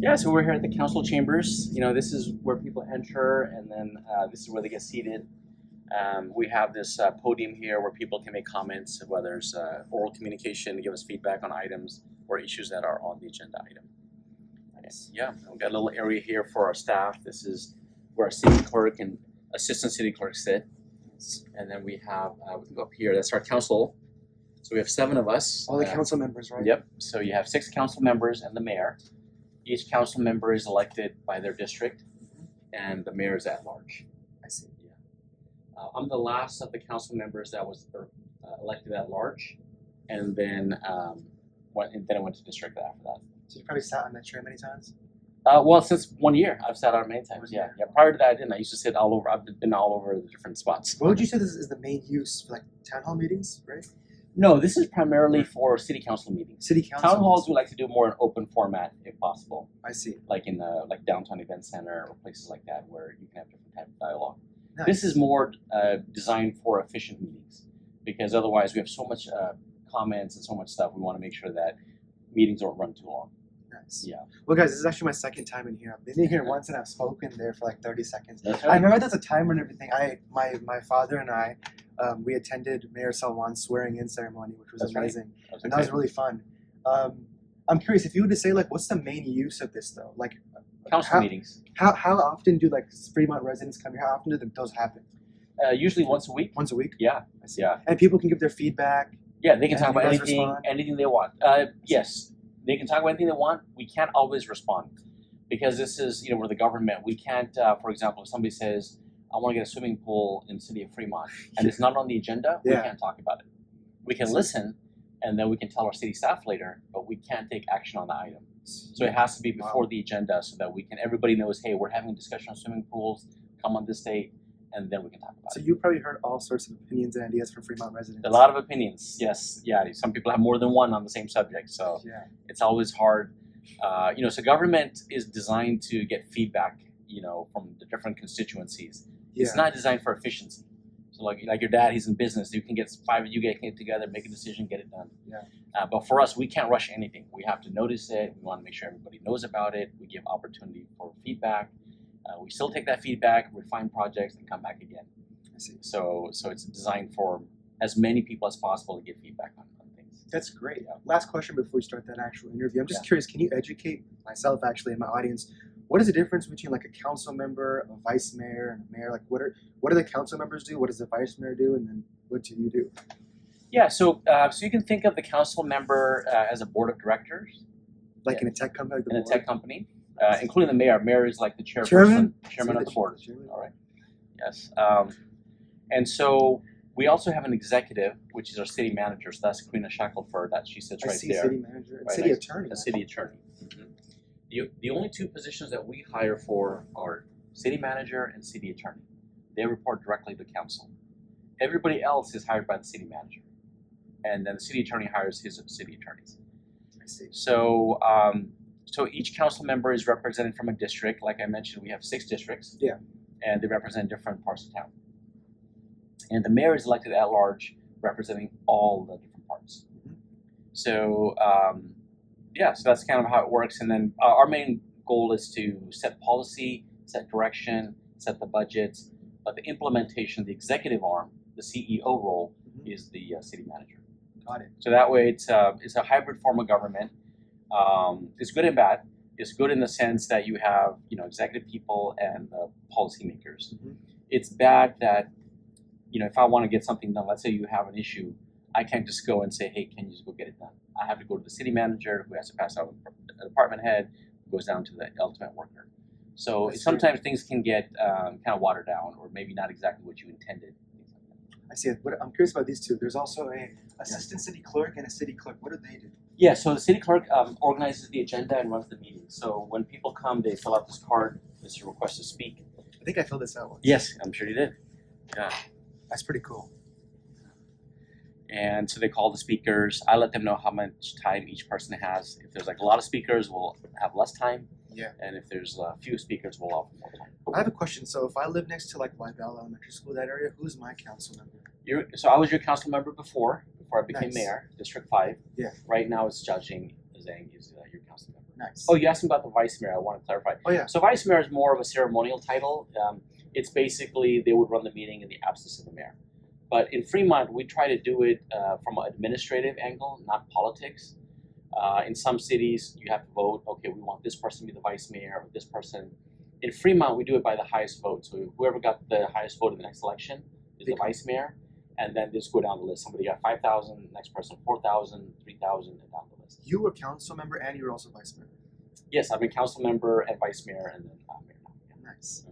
Yeah, so we're here at the council chambers. This is where people enter, and then this is where they get seated. We have this podium here where people can make comments, whether it's oral communication to give us feedback on items or issues that are on the agenda item. Nice. Yeah, we've got a little area here for our staff. This is where our city clerk and assistant city clerk sit. And then we have, we can go up here, that's our council. So we have 7 of us. All the council members, right? Yep, so you have 6 council members and the mayor. Each council member is elected by their district, and the mayor is at large. I see. Yeah. I'm the last of the council members that was elected at large, and then I went to district after that. So you probably sat on that chair many times? Well, since 1 year, I've sat on it many times. Yeah. Prior to that, I didn't. I used to sit all over. I've been all over the different spots. What would you say this is the main use for, like, town hall meetings, right? No, this is primarily for city council meetings. City council. Town halls we like to do more in open format if possible, I see. like in the downtown event center or places like that where you can have different type of dialogue. Nice. This is more designed for efficient meetings, because otherwise we have so much comments and so much stuff. We want to make sure that meetings don't run too long. Nice. Yeah. Well, guys, this is actually my second time in here. I've been in here once and I've spoken there for like 30 seconds. That's I right. remember there's a timer and everything. My father and I, we attended Mayor Salwan's swearing-in ceremony, which was That's right. amazing. That's And that was really fun. I'm curious, if you were to say, like, what's the main use of this, though? Like, Council meetings. How often do, like, Fremont residents come here? How often do those happen? Usually once a week. Once a week? Yeah. I see. Yeah. And people can give their feedback. Yeah, they can And talk you about guys anything, respond? anything they want. Yes, they can talk about anything they want. We can't always respond because this is, we're the government. We can't, for example, if somebody says, I want to get a swimming pool in the city of Fremont, and it's not on the agenda, we Yeah. can't talk about it. We can listen, and then we can tell our city staff later, but we can't take action on the item. So it has to be before the agenda so that everybody knows, hey, we're having a discussion on swimming pools, come on this date, and then we can talk about So it. you probably heard all sorts of opinions and ideas from Fremont residents. A lot of opinions, yes. Yeah, some people have more than one on the same subject, so Yeah. it's always hard. So government is designed to get feedback, from the different constituencies. It's Yeah. not designed for efficiency. So like your dad, he's in business. You can get 5 of you get together, make a decision, get it done. Yeah. But for us, we can't rush anything. We have to notice it. We want to make sure everybody knows about it. We give opportunity for feedback. We still take that feedback, refine projects, and come back again. I see. So it's designed for as many people as possible to get feedback on things. That's great. Yeah. Last question before we start that actual interview. I'm just Yeah. curious, can you educate myself, actually, and my audience, what is the difference between, like, a council member, a vice mayor, and a mayor? Like, what do the council members do? What does the vice mayor do? And then what do you do? Yeah, so you can think of the council member as a board of directors Like in a tech company? Like the in a board? tech company, including the mayor. Mayor is like the chairman Chairman? of the board. Chairman? All right. Yes. And so we also have an executive, which is our city manager. So that's Karina Shackelford. That she sits I right see there. city manager and Right city next- attorney. A city attorney. The only 2 positions that we hire for are city manager and city attorney. They report directly to council. Everybody else is hired by the city manager, and then the city attorney hires his city attorneys. I see. So, so each council member is represented from a district. Like I mentioned, we have 6 districts. Yeah. And they represent different parts of town. And the mayor is elected at large, representing all the different parts. Mhm. So, so that's kind of how it works. And then our main goal is to set policy, set direction, set the budgets. But the implementation, the executive arm, the CEO role, Mhm. is the city manager. Got it. So that way, it's a hybrid form of government. It's good and bad. It's good in the sense that you have executive people and policymakers. Mhm. It's bad that if I want to get something done, let's say you have an issue, I can't just go and say, hey, can you just go get it done? I have to go to the city manager, who has to pass out to the department head, who goes down to the ultimate worker. So That's sometimes things can get kind of watered down, or maybe not exactly what you intended. I see. What I'm curious about these 2. There's also a assistant city clerk and a city clerk. What do they do? Yeah, so the city clerk organizes the agenda and runs the meeting. So when people come, they fill out this card. This is a request to speak. I think I filled this out once. Yes, I'm sure you did. Yeah. That's pretty cool. And so they call the speakers. I let them know how much time each person has. If there's like a lot of speakers, we'll have less time. Yeah. And if there's a few speakers, we'll offer more time. I have a question. So if I live next to, like, Wybell Elementary School, that area, who's my council member? So I was your council member before I became Nice. mayor, District 5. Yeah. Right now it's Judging Zhang is your council member. Nice. Oh, you asked me about the vice mayor. I want to clarify. Oh yeah. So vice mayor is more of a ceremonial title. It's basically they would run the meeting in the absence of the mayor. But in Fremont, we try to do it from an administrative angle, not politics. In some cities, you have to vote. Okay, we want this person to be the vice mayor, or this person. In Fremont, we do it by the highest vote. So whoever got the highest vote in the next election is the vice mayor, and then just go down the list. Somebody got 5,000, next person 4,000, 3,000, and down the list. You were council member and you were also vice mayor. Yes, I've been council member and vice mayor, and then mayor now. Yeah. Nice.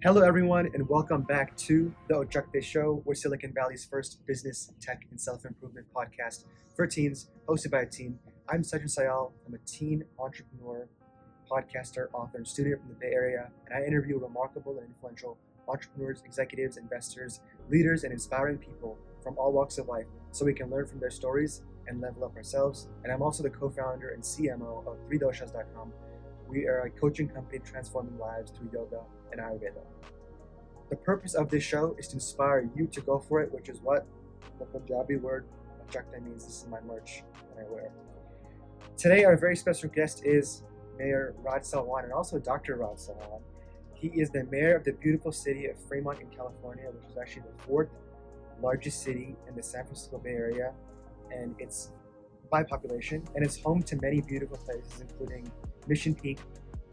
Hello everyone and welcome back to the Ochakde Show. We're Silicon Valley's first business, tech, and self-improvement podcast for teens, hosted by a teen. I'm Sachin Syal. I'm a teen entrepreneur, podcaster, author, and student from the Bay Area, and I interview remarkable and influential entrepreneurs, executives, investors, leaders, and inspiring people from all walks of life so we can learn from their stories and level up ourselves. And I'm also the co-founder and CMO of 3doshas.com. We are a coaching company transforming lives through yoga and Ayurveda. The purpose of this show is to inspire you to go for it, which is what the Punjabi word ochakde means. This is my merch that I wear. Today, our very special guest is Mayor Raj Salwan and also Dr. Raj Salwan. He is the mayor of the beautiful city of Fremont in California, which is actually the fourth largest city in the San Francisco Bay Area, and it's by population, and it's home to many beautiful places, including Mission Peak,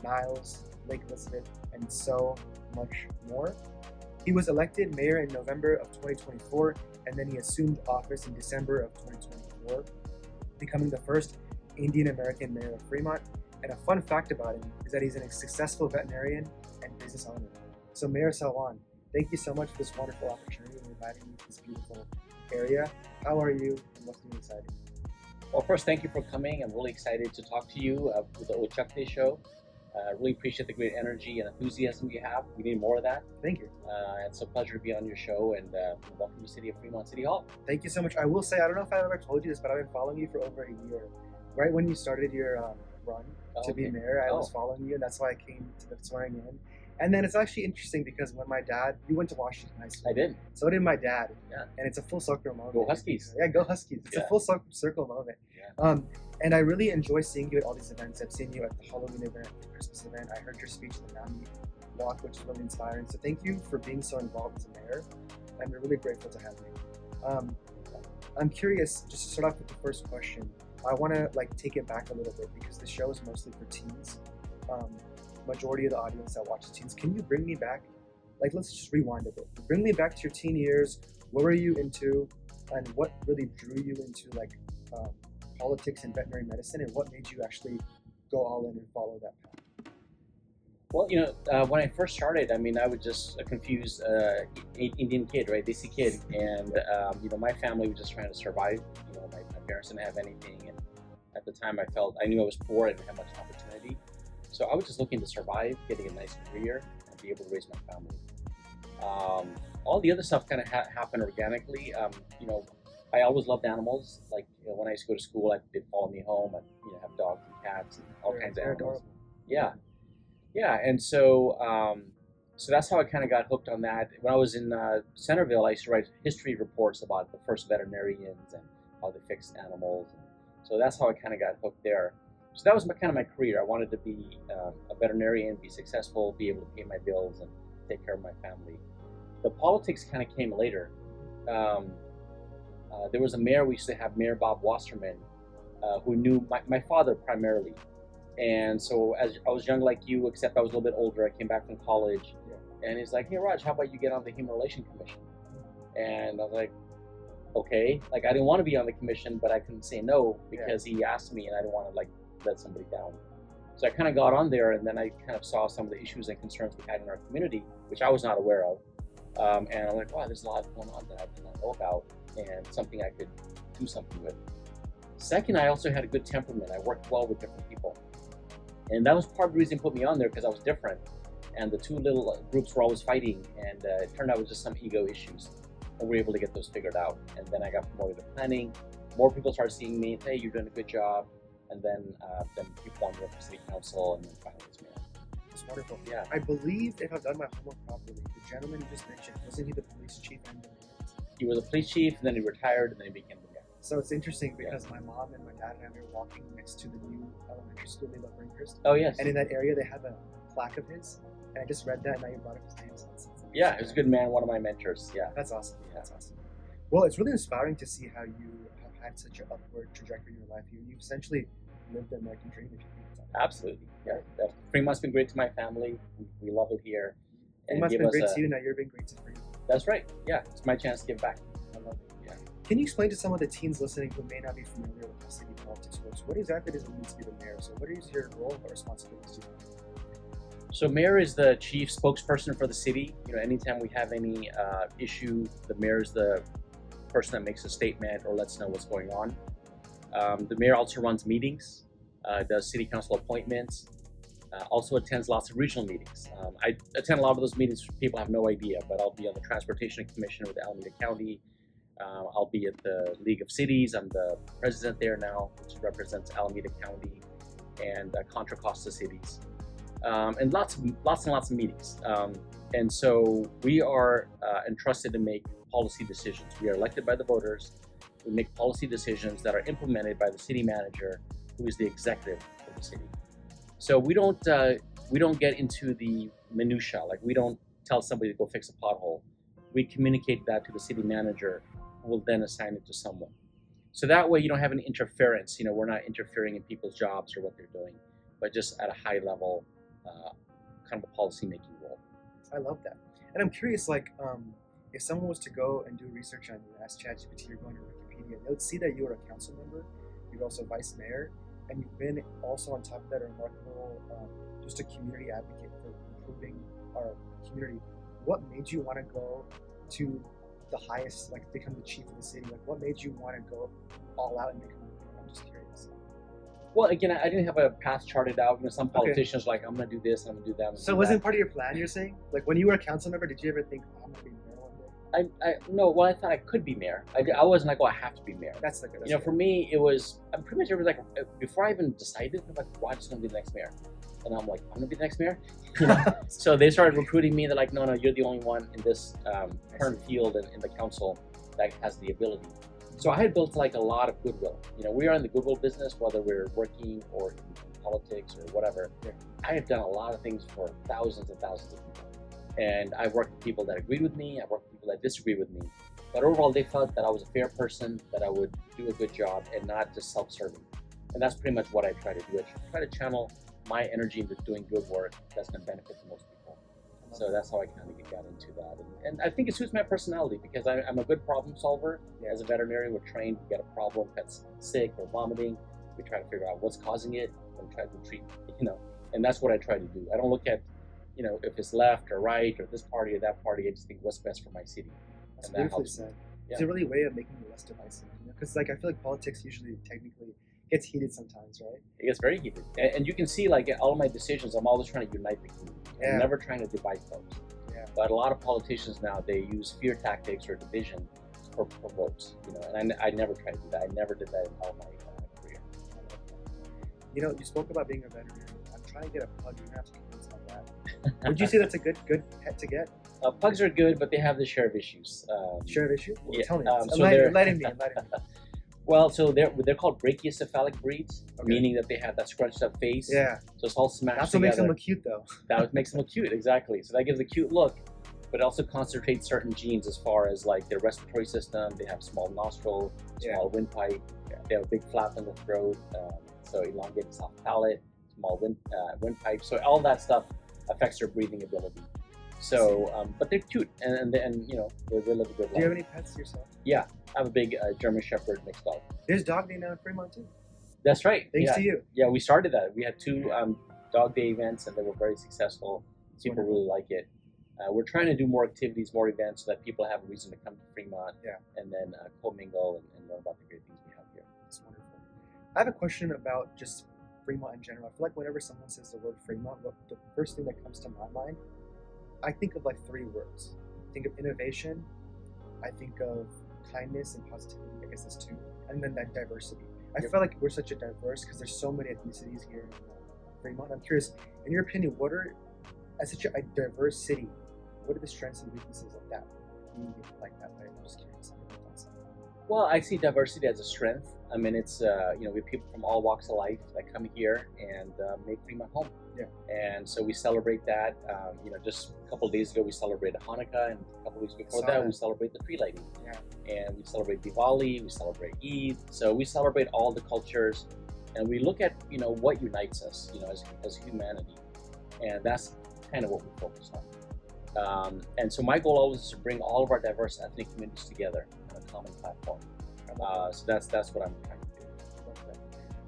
Niles, Lake Elizabeth, and so much more. He was elected mayor in November of 2024, and then he assumed office in December of 2024, becoming the first Indian American mayor of Fremont. And a fun fact about him is that he's a successful veterinarian and business owner. So Mayor Salwan, thank you so much for this wonderful opportunity and inviting me to this beautiful area. How are you and what's new exciting? Well, first, thank you for coming. I'm really excited to talk to you with the Ochakde Show. I really appreciate the great energy and enthusiasm you have. We need more of that. Thank you. It's a pleasure to be on your show, and welcome to the city of Fremont City Hall. Thank you so much. I will say, I don't know if I've ever told you this, but I've been following you for over a year. Right when you started your run to be mayor, I was following you, and that's why I came to the swearing in. And then it's actually interesting because when my dad, you went to Washington High School. I did. So did my dad. Yeah. And it's a full circle moment. Go Huskies. Yeah, go Huskies. It's a full circle moment. Yeah. And I really enjoy seeing you at all these events. I've seen you at the Halloween event, the Christmas event. I heard your speech at the family walk, which is really inspiring. So thank you for being so involved as a mayor. I'm really grateful to have you. I'm curious, just to start off with the first question, I want to take it back a little bit because the show is mostly for teens. Majority of the audience that watches teens. Can you bring me back? Let's just rewind a bit. Bring me back to your teen years. What were you into, and what really drew you into politics and veterinary medicine, and what made you actually go all in and follow that path? Well, when I first started, I was just a confused Indian kid, right? Desi kid, and my family was just trying to survive. My parents didn't have anything, and at the time, I knew I was poor. I didn't have much opportunity, so I was just looking to survive, getting a nice career, and be able to raise my family. All the other stuff kind of happened organically. I always loved animals. When I used to go to school, they'd follow me home. I'd have dogs and cats and all kinds of animals. Adorable. Yeah, and so that's how I kind of got hooked on that. When I was in Centerville, I used to write history reports about the first veterinarians and how they fixed animals. So that's how I kind of got hooked there. So that was my career. I wanted to be a veterinarian, be successful, be able to pay my bills and take care of my family. The politics kind of came later. There was a mayor, we used to have Mayor Bob Wasserman, who knew my father primarily. And so as I was young like you, except I was a little bit older, I came back from college, and he's like, "Hey Raj, how about you get on the Human Relations Commission?" And I was like, okay. I didn't want to be on the commission, but I couldn't say no because he asked me, and I didn't want to let somebody down. So I kind of got on there, and then I kind of saw some of the issues and concerns we had in our community, which I was not aware of. And I'm like, wow, there's a lot going on that I did not know about, and something I could do something with. Second, I also had a good temperament. I worked well with different people. And that was part of the reason they put me on there, because I was different. And the two little groups were always fighting, and it turned out it was just some ego issues. And we were able to get those figured out. And then I got promoted to planning. More people started seeing me, hey, you're doing a good job. And then people wanted me up for city council, and then finally it's mayor. It's wonderful. Yeah. I believe, if I've done my homework properly, the gentleman you just mentioned, wasn't he the police chief and the mayor? He was a police chief, and then he retired, and then he became the mayor. So it's interesting because my mom and my dad and I were walking next to the new elementary school they love Ringhurst. Oh, yes. And in that area, they have a plaque of his. And I just read that, and now you brought up his name. So Yeah, he was a good man, one of my mentors. Yeah. That's awesome. Yeah. That's awesome. Well, it's really inspiring to see how you have had such an upward trajectory in your life. You've essentially lived the American dream, if you think it's Absolutely. Yeah. Fremont's been great to my family. We love it here. It must have been great to you. Now you're being great to Fremont. That's right. Yeah. It's my chance to give back. I love it. Yeah. Can you explain to some of the teens listening who may not be familiar with how city politics works? What exactly does it mean to be the mayor? So what is your role or responsibilities? So mayor is the chief spokesperson for the city. Anytime we have any issue, the mayor is the person that makes a statement or lets us know what's going on. The mayor also runs meetings, does city council appointments, also attends lots of regional meetings. I attend a lot of those meetings. People have no idea, but I'll be on the Transportation Commission with Alameda County. I'll be at the League of Cities. I'm the president there now, which represents Alameda County and Contra Costa cities. And lots and lots of meetings. And so we are entrusted to make policy decisions. We are elected by the voters. We make policy decisions that are implemented by the city manager, who is the executive of the city. So we don't get into the minutia. Like, we don't tell somebody to go fix a pothole. We communicate that to the city manager, who will then assign it to someone. So that way you don't have any interference. We're not interfering in people's jobs or what they're doing, but just at a high level, kind of a policy-making role. I love that. And I'm curious, if someone was to go and do research on you, ask ChatGPT or go into Wikipedia, they would see that you were a council member, you're also vice mayor, and you've been also, on top of that, a remarkable, just a community advocate for improving our community. What made you want to go to the highest, become the chief of the city? What made you want to go all out and become the mayor? I'm just curious. Well, again, I didn't have a path charted out. Some politicians I'm going to do this, I'm going to do that. So it wasn't part of your plan, you're saying? When you were a council member, did you ever think, I'm going to be mayor one day? No. Well, I thought I could be mayor. I wasn't like, I have to be mayor. That's the good. For me, it was, I'm pretty much, it was before I even decided, I'm like, well, I'm just going to be the next mayor. And I'm like, I'm going to be the next mayor? So they started recruiting me. They're like, no, you're the only one in this current field in the council that has the ability. So I had built a lot of goodwill. We are in the goodwill business, whether we're working or in politics or whatever. I have done a lot of things for thousands and thousands of people. And I've worked with people that agreed with me. I've worked with people that disagree with me. But overall, they felt that I was a fair person, that I would do a good job and not just self-serving. And that's pretty much what I try to do. I try to channel my energy into doing good work that's going to benefit the most people. So that's how I kind of got into that. And I think it suits my personality because I'm a good problem solver. As a veterinarian, we're trained, we get a problem, pet's sick or vomiting. We try to figure out what's causing it and try to treat, and that's what I try to do. I don't look at, if it's left or right or this party or that party. I just think what's best for my city. That's beautifully said. It's a really way of making it less divisive. Because I feel like politics usually technically gets heated sometimes, right? It gets very heated. And you can see all of my decisions, I'm always trying to unite the community. I'm never trying to divide folks. But a lot of politicians now, they use fear tactics or division for votes. And I never try to do that. I never did that in all my career. You spoke about being a veterinarian. I'm trying to get a pug. You're going to have to convince my dad. Would you say that's a good pet to get? Pugs are good, but they have the share of issues. Share of issues? Well, tell me. Enlighten me. Well, so they're called brachiocephalic breeds, meaning that they have that scrunched up face. Yeah. So it's all smashed That's what together. makes them look cute, though. That makes them look cute, exactly. So that gives a cute look, but it also concentrates certain genes as far as their respiratory system. They have small nostril, small windpipe. They have a big flap in the throat, so elongated soft palate, small windpipe. So all that stuff affects their breathing ability. So, but they're cute, and they live a good life. Do you have any pets yourself? Yeah, I have a big German Shepherd mixed dog. There's Dog Day now in Fremont too. That's right. Thanks to you. Yeah, we started that. We had 2 Dog Day events, and they were very successful. People really like it. We're trying to do more activities, more events, so that people have a reason to come to Fremont. And then commingle and learn about the great things we have here. It's wonderful. I have a question about just Fremont in general. I feel like whenever someone says the word Fremont, the first thing that comes to my mind, I think of 3 words. I think of innovation, I think of kindness and positivity, I guess that's 2, and then that diversity. I feel like we're such a diverse, because there's so many ethnicities here in Fremont. I'm curious, in your opinion, what are as such a diverse city, what are the strengths and weaknesses of that being like that way? I'm just curious. Well, I see diversity as a strength. I mean, it's we have people from all walks of life that come here and make Fremont home. Yeah. And so we celebrate that. Just a couple of days ago we celebrated Hanukkah, and a couple of weeks before that we celebrate the tree lighting. Yeah. And we celebrate Diwali, we celebrate Eid. So we celebrate all the cultures, and we look at what unites us, as humanity, and that's kind of what we focus on. And so my goal always is to bring all of our diverse ethnic communities together on a common platform. So that's what I'm trying to do.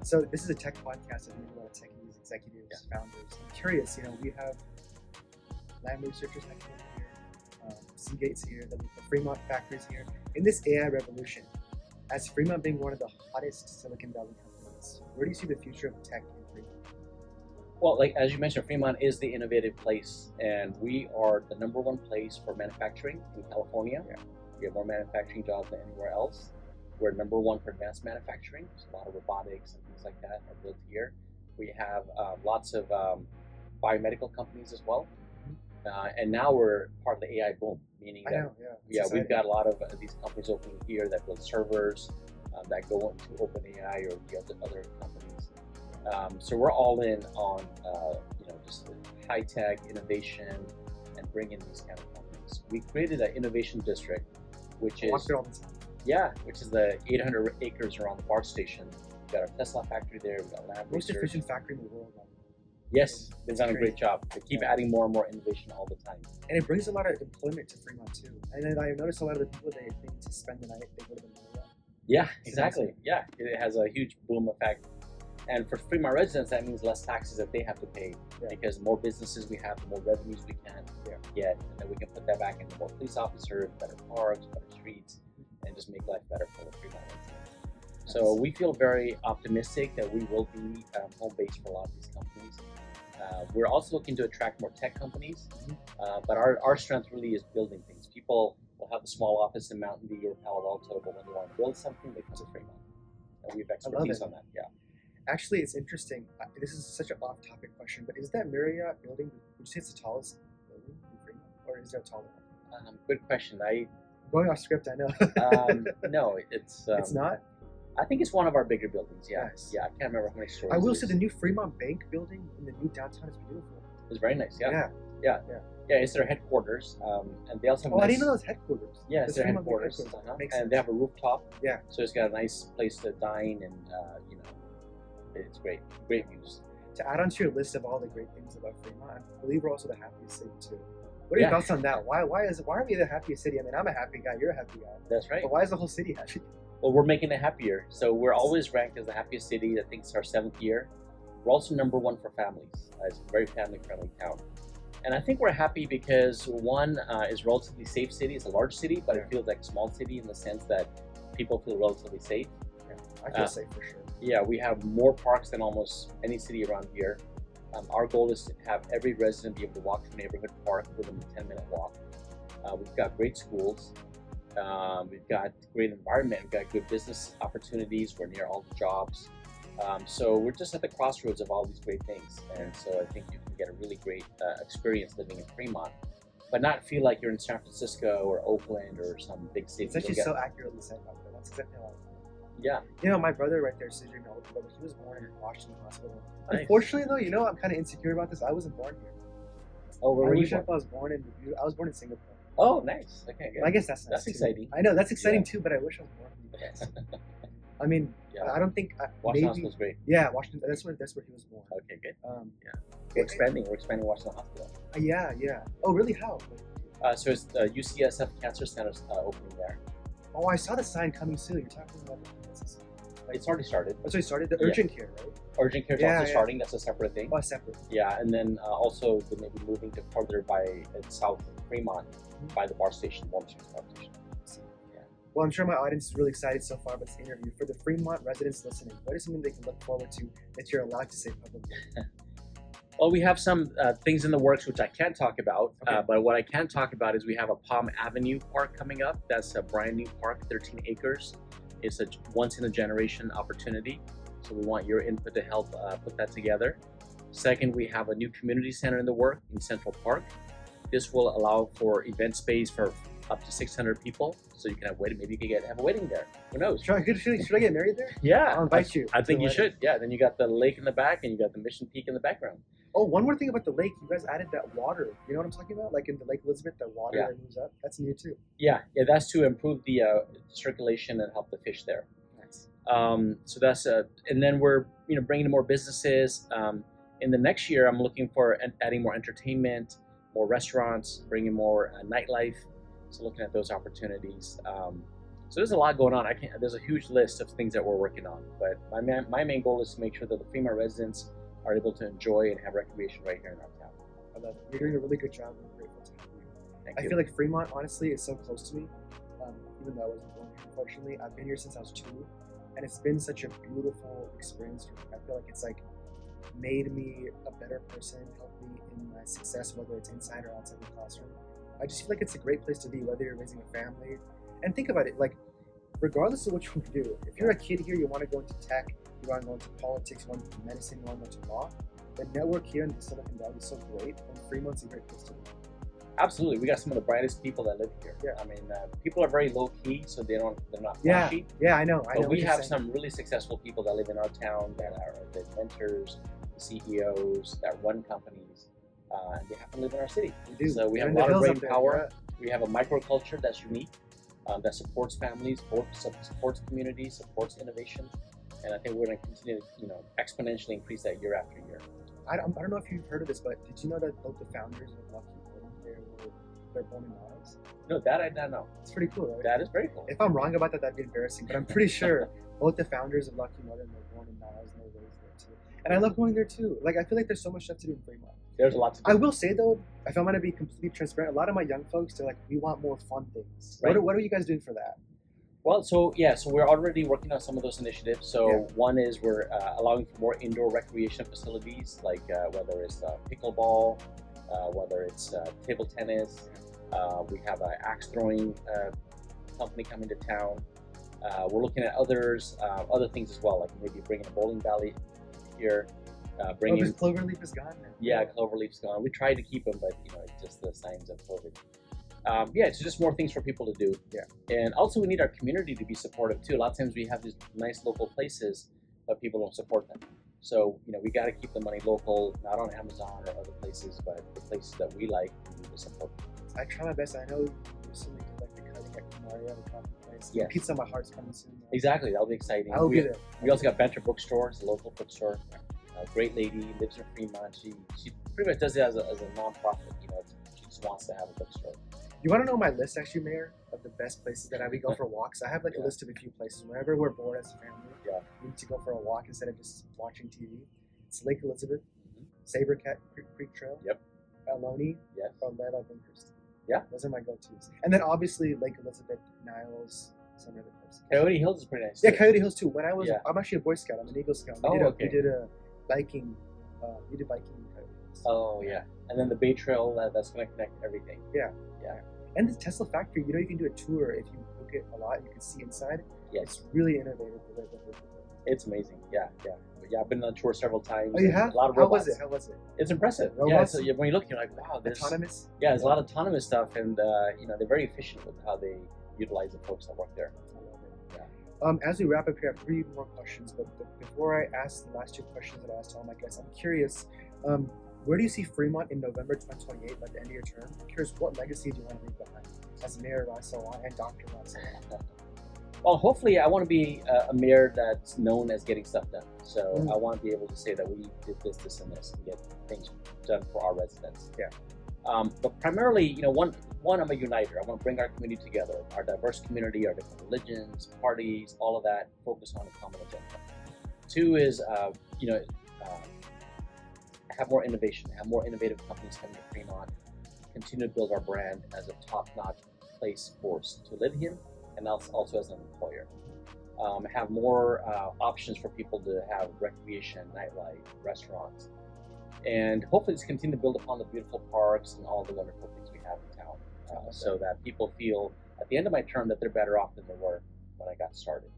So this is a tech podcast. I think a lot of tech news executives, founders. I'm curious. We have land researchers next to here, Seagate's here, the Fremont factories here. In this AI revolution, as Fremont being one of the hottest Silicon Valley companies, where do you see the future of tech in Fremont? Well, like as you mentioned, Fremont is the innovative place, and we are the #1 place for manufacturing in California. Yeah. We have more manufacturing jobs than anywhere else. We're #1 for advanced manufacturing, so a lot of robotics and things like that are built here. We have lots of biomedical companies as well, and now we're part of the AI boom, meaning that we've got a lot of these companies opening here that build servers that go into OpenAI or the other companies. So we're all in on just high tech innovation and bringing these kind of companies. We created an innovation district, which is the 800 acres around the BART station. We've got our Tesla factory there. We've got lab most research. efficient factory in the world. Yes, they've done a great job. They keep adding more and more innovation all the time. And it brings a lot of employment to Fremont too. And then I noticed a lot of the people they need to spend the night, they go to the Marriott. Yeah, exactly. Yeah, it has a huge boom effect. And for Fremont residents, that means less taxes that they have to pay, because the more businesses we have, the more revenues we can get, and then we can put that back into more police officers, better parks, better streets, and just make life better for the Fremont residents. So we feel very optimistic that we will be home base for a lot of these companies. We're also looking to attract more tech companies, but our strength really is building things. People will have a small office in Mountain View or Palo Alto, but when they want to build something, they come to Fremont. And we have expertise on that. Yeah. Actually, it's interesting. This is such an off-topic question, but is that Marriott building, would you say it's the tallest building in Fremont, or is there a taller one? Good question. Going off script, I know. No, it's not? I think it's one of our bigger buildings. Yeah, Nice. yeah. I can't remember how many stories. I will say the new Fremont Bank building in the new downtown is beautiful. It's very nice. Yeah. Yeah. It's their headquarters, and they also have I didn't know that was headquarters. Yeah, it's their Fremont Bank headquarters. Makes And sense. they have a rooftop. Yeah. So it's got a nice place to dine, and it's great views. To add onto your list of all the great things about Fremont, I believe we're also the happiest city too. What are your thoughts on that? Why are we the happiest city? I mean, I'm a happy guy. You're a happy guy. That's right. But why is the whole city happy? Well, we're making it happier. So we're always ranked as the happiest city. I think it's our 7th year. We're also #1 for families. It's a very family-friendly town. And I think we're happy because one is a relatively safe city. It's a large city, but it feels like a small city in the sense that people feel relatively safe. Yeah, I feel safe for sure. Yeah, we have more parks than almost any city around here. Our goal is to have every resident be able to walk to a neighborhood park within a 10-minute walk. We've got great schools. We've got great environment. We've got good business opportunities. We're near all the jobs. So we're just at the crossroads of all these great things. And so I think you can get a really great experience living in Fremont, but not feel like you're in San Francisco or Oakland or some big city. It's actually so accurately said about that. That's exactly how I feel. Yeah. My brother right there, Sachin, my older brother, he was born in Washington Hospital. Nice. Unfortunately, though, I'm kind of insecure about this. I wasn't born here. Oh, where were you I born? was born in Singapore. Oh, nice. Okay, good. I guess that's nice. That's too. exciting. I know that's exciting too, but I wish I was born in the US. I mean, I don't think Washington Hospital's great. Yeah, Washington. That's where he was born. Okay, good. We're expanding Washington Hospital. Yeah. Oh, really? How? So it's the UCSF Cancer Center's opening there. Oh, I saw the sign coming soon. You're talking about It's already started. That's what it started. The urgent care, right? Urgent care is also starting. That's a separate thing. Oh, separate. Yeah, and then also they may be moving to further south of Fremont by the BART station, Warm Springs BART station. Well, I'm sure my audience is really excited so far about this interview. For the Fremont residents listening, what is something they can look forward to that you're allowed to say publicly? Well, we have some things in the works which I can't talk about, but what I can talk about is we have a Palm Avenue Park coming up. That's a brand new park, 13 acres. It's a once-in-a-generation opportunity, so we want your input to help put that together. Second, we have a new community center in the work in Central Park. This will allow for event space for up to 600 people, so you can have wedding. Maybe you can have a wedding there. Who knows? Should I get married there? Yeah, I'll invite you. I to think the you wedding. should. Yeah, then you got the lake in the back, and you got the Mission Peak in the background. Oh, one more thing about the lake. You guys added that water. You know what I'm talking about? Like in the Lake Elizabeth, the water Yeah. that moves up. That's new too. Yeah, that's to improve the circulation and help the fish there. Nice. So that's and then we're bringing in more businesses. In the next year, I'm looking for adding more entertainment, more restaurants, bringing more nightlife. So looking at those opportunities. So there's a lot going on. There's a huge list of things that we're working on. But my main goal is to make sure that the Fremont residents are able to enjoy and have recreation right here in our town. I love it. You're doing a really good job. I'm grateful to have you. Thank I you. feel like Fremont, honestly, is so close to me. Even though I wasn't born here, unfortunately, I've been here since I was 2, and it's been such a beautiful experience for me. I feel like it's like made me a better person, helped me in my success, whether it's inside or outside the classroom. I just feel like it's a great place to be, whether you're raising a family. And think about it, like, regardless of what you want to do, if you're a kid here, you want to go into tech, you want to go into politics, you want to go into medicine, you want to go into law, the network here in the Silicon Valley is so great, and Fremont's a great place to be. Absolutely, we got some of the brightest people that live here. Yeah. I mean, people are very low key, so they're not Yeah, flashy. yeah, I know. But we what have you're saying. some really successful people that live in our town that are the mentors, the CEOs that run companies, and they happen to live in our city. We do. So we They're have in a the lot of hills brain up there, power. We have a microculture that's unique, that supports families, supports communities, supports innovation, and I think we're going to continue to exponentially increase that year after year. I don't know if you've heard of this, but did you know that both the founders of Lucky they're born in Niles? No, that I don't know. It's pretty cool, right? That is very cool. If I'm wrong about that, that'd be embarrassing. But I'm pretty sure both the founders of Lucky Mother were born in Niles and they raised there too. And I love going there too. Like, I feel like there's so much stuff to do in Fremont. There's a lot to do. I will say though, if I'm gonna be completely transparent, a lot of my young folks, they're like, we want more fun things. Right. What are you guys doing for that? Well, so we're already working on some of those initiatives. So one is we're allowing for more indoor recreation facilities, like whether it's pickleball, whether it's table tennis. We have an axe throwing company coming to town. We're looking at other things as well, like maybe bringing a bowling alley here. Because Cloverleaf is gone now. Yeah, Cloverleaf's gone. We tried to keep them, but it's just the signs of COVID. It's just more things for people to do. Yeah. And also we need our community to be supportive too. A lot of times we have these nice local places, but people don't support them. So, we got to keep the money local, not on Amazon or other places, but the places that we like, we need to support them. I try my best. I know you recently did like the cutting at Mario, the coffee place. Yes. Pizza My Heart's coming soon. Though. Exactly, that'll be exciting. I'll be there. We also got Banter Bookstore, it's a local bookstore. A great lady, lives in Fremont. She pretty much does it as a non-profit. She just wants to have a bookstore. You want to know my list, actually, Mayor, of the best places that we go for walks? I have like a list of a few places. Whenever we're bored as a family, we need to go for a walk instead of just watching TV. It's Lake Elizabeth, Sabercat Creek Trail, Ohlone, or Lela Bunkhurst. Yeah. Those are my go-tos. And then obviously Lake Elizabeth, Niles, some other places. Coyote Hills is pretty nice. Yeah, too. Coyote Hills too. When I was, I'm actually a Boy Scout. I'm an Eagle Scout. We did a biking. We did biking in Coyote Hills. Oh yeah, and then the Bay Trail that's going to connect everything. Yeah. And the Tesla factory, you can do a tour if you book it a lot. You can see inside. Yes. It's really innovative. It's amazing. Yeah. I've been on tour several times. Oh, you have? A lot of How robots. How was it? It's impressive. Robots? Yeah. So when you look, you're like, wow. There's autonomous. Yeah, there's a lot of autonomous stuff, and they're very efficient with how they utilize the folks that work there. I love it. Yeah. As we wrap up here, I have 3 more questions. But before I ask the last 2 questions that I asked all my guests, I'm curious. Where do you see Fremont in November 2028, by the end of your term? I'm curious, what legacy do you want to leave behind as Mayor Raj Salwan and Dr. Raj Salwan? Well, hopefully I want to be a mayor that's known as getting stuff done. So I want to be able to say that we did this, and this, and get things done for our residents. Yeah. But primarily, one, I'm a uniter. I want to bring our community together, our diverse community, our different religions, parties, all of that, focus on a common agenda. 2 is, have more innovation, have more innovative companies coming to Fremont, continue to build our brand as a top-notch place to live in, and also as an employer. Have more options for people to have recreation, nightlife, restaurants, and hopefully just continue to build upon the beautiful parks and all the wonderful things we have in town, so that people feel at the end of my term that they're better off than they were when I got started,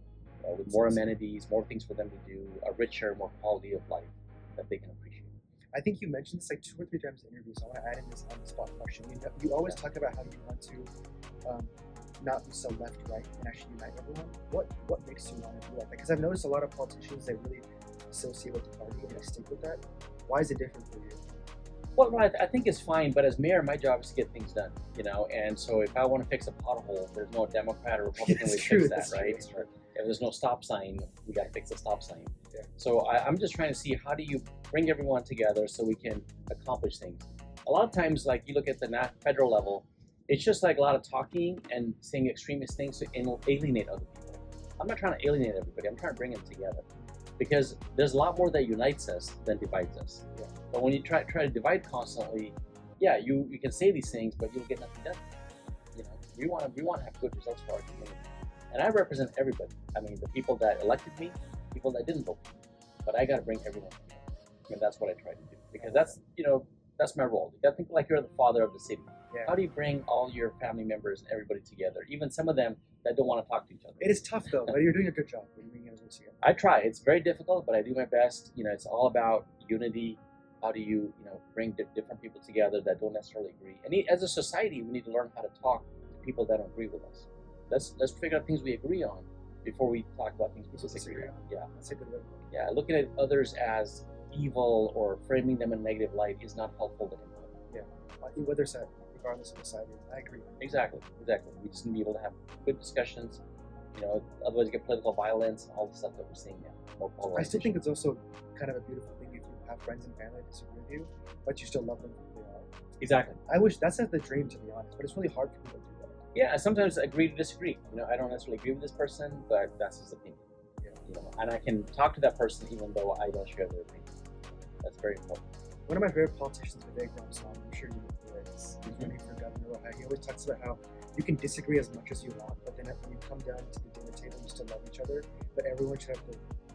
with more amenities, more things for them to do, a richer, more quality of life that they can appreciate. I think you mentioned this like 2 or 3 times in the interview, so I want to add in this on the spot question. You always talk about how you want to not be so left-right and actually unite everyone. What makes you want to do that? Because I've noticed a lot of politicians, they really associate with the party and they stick with that. Why is it different for you? Well, I think it's fine, but as mayor, my job is to get things done, and so if I want to fix a pothole, there's no Democrat or Republican way to fix that, right? If there's no stop sign, we got to fix the stop sign. Yeah. So I'm just trying to see, how do you bring everyone together so we can accomplish things? A lot of times, like you look at the federal level, it's just like a lot of talking and saying extremist things to alienate other people. I'm not trying to alienate everybody. I'm trying to bring them together, because there's a lot more that unites us than divides us. Yeah. But when you try to divide constantly, yeah, you can say these things, but you'll get nothing done. We want to have good results for our community, and I represent everybody. I mean, the people that elected me, people that didn't vote for me, but I got to bring everyone together. And that's what I try to do, because that's my role. You got to think like you're the father of the city. Yeah. How do you bring all your family members and everybody together, even some of them that don't want to talk to each other? It is tough though, but you're doing a good job. You're bringing everyone together. I try. It's very difficult, but I do my best. It's all about unity. How do you, bring different people together that don't necessarily agree? And as a society, we need to learn how to talk to people that don't agree with us. Let's figure out things we agree on before we talk about things we disagree on. Yeah, that's a good way. Yeah, looking at others as evil or framing them in a negative light is not helpful to anyone. Yeah, whether it's regardless of the side, I agree. Exactly. We just need to be able to have good discussions. Otherwise you get political violence and all the stuff that we're seeing now. I still think it's also kind of a beautiful thing if you have friends and family that disagree with you, but you still love them for who they are. Exactly. I wish that's not the dream, to be honest, but it's really hard for people to do that. Yeah, sometimes agree to disagree. I don't necessarily agree with this person, but that's his opinion. And I can talk to that person even though I don't share their opinion. That's very important. One of my favorite politicians, Raj Salwan, I'm sure you know who it is. He's running for governor. He always talks about how you can disagree as much as you want, but then when you come down to the dinner table, you still love each other. But everyone should have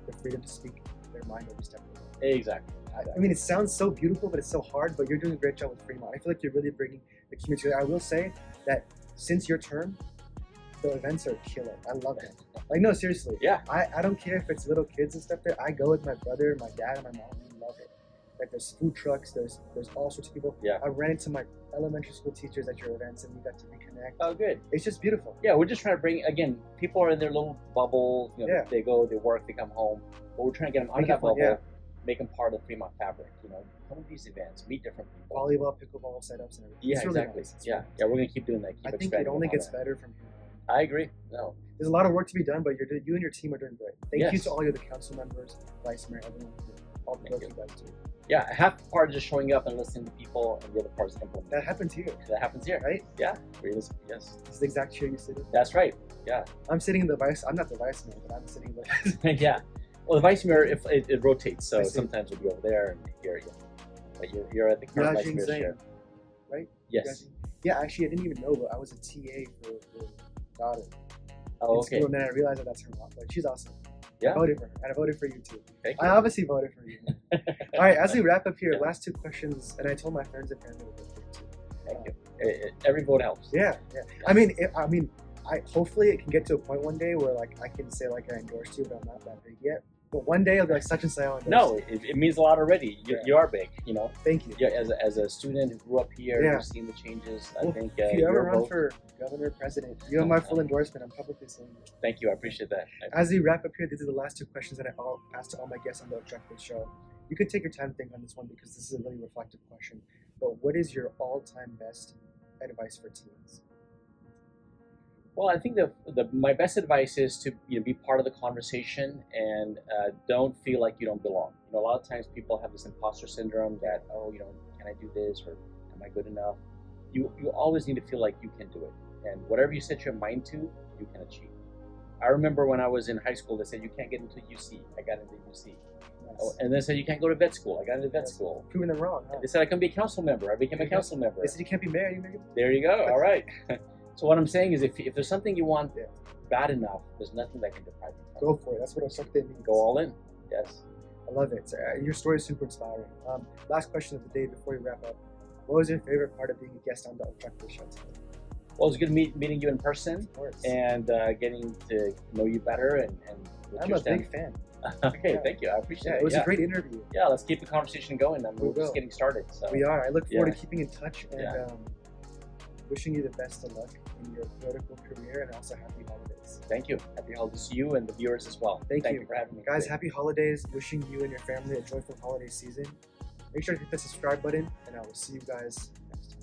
the freedom to speak their mind every step of the way. Exactly. I mean, it sounds so beautiful, but it's so hard. But you're doing a great job with Fremont. I feel like you're really bringing the community together. I will say that since your term, the events are killer. I love it. Like, no, seriously. Yeah. I don't care if it's little kids and stuff there. I go with my brother, my dad, and my mom. We love it. Like, there's food trucks. There's all sorts of people. Yeah. I ran into my elementary school teachers at your events, and we got to reconnect. Oh, good. It's just beautiful. Yeah, we're just trying to bring, again, people are in their little bubble. They go, they work, they come home. But we're trying to get them out of that bubble, make them part of the Fremont fabric. Come to these events, meet different people. Volleyball, pickleball setups, and everything. Yeah, it's really exactly. Nice. Yeah, we're gonna keep doing that. I think it only gets better from here. I agree. No, there's a lot of work to be done, but you and your team are doing great. Thank you to all the council members, vice mayor, everyone, all the work you guys do. Yeah, half the part is just showing up and listening to people, and the other part is implementing. That happens here. That happens here, right? Yeah, yes. This is the exact chair you sit in. That's right. Yeah. I'm sitting in the vice. I'm not the vice mayor, but I'm sitting in the. Yeah. Well, the vice mayor, if it rotates, so sometimes we'll be over there and here. Yeah. But you're at the current vice mayor's chair, right? Yes. Yeah, actually, I didn't even know, but I was a TA for her daughter. Oh, okay. And then I realized that's her mom, but she's awesome. Yeah. I voted for her, and I voted for you too. Thank you. I obviously voted for you. All right, as we wrap up here, last 2 questions, and I told my friends and family to vote for you too. Thank you. Every vote helps. Yeah. I mean, hopefully it can get to a point one day where like I can say like I endorsed you, but I'm not that big yet. But one day I'll be like Sachin Syal. No, it means a lot already. You are big, Thank you. Yeah, as a student who grew up here, you've seen the changes. I think if you ever run for governor, president, you have my full endorsement. I'm publicly saying it. Thank you. I appreciate that. As we wrap up here, these are the last 2 questions that I asked to all my guests on the Ochakde show. You could take your time to think on this one because this is a really reflective question. But what is your all-time best advice for teens? Well, I think my best advice is to be part of the conversation and don't feel like you don't belong. A lot of times people have this imposter syndrome that, can I do this or am I good enough? You always need to feel like you can do it, and whatever you set your mind to, you can achieve. I remember when I was in high school, they said you can't get into UC. I got into UC. Nice. And they said you can't go to vet school. I got into vet school. Proving them wrong. Huh? They said I can be a council member. I became a council member. They said you can't be mayor. There you go. All right. So what I'm saying is, if there's something you want bad enough, there's nothing that can deprive you. Go for it. That's what Ochakde means. Go all in. Yes. I love it. Your story is super inspiring. Last question of the day before we wrap up. What was your favorite part of being a guest on the Ochakde show today? Well, it was good meeting you in person and getting to know you better. And I'm a big fan. Okay, Yeah. thank you. I appreciate Yeah, it. it was a great interview. Yeah, let's keep the conversation going. We We're just will. getting started. So We are. I look forward Yeah. to keeping in touch and Yeah. wishing you the best of luck in your political career and also happy holidays. Thank you. Happy holidays to you and the viewers as well. Thank you. you for having me. Guys, happy holidays. Wishing you and your family a joyful holiday season. Make sure to hit the subscribe button, and I will see you guys next time.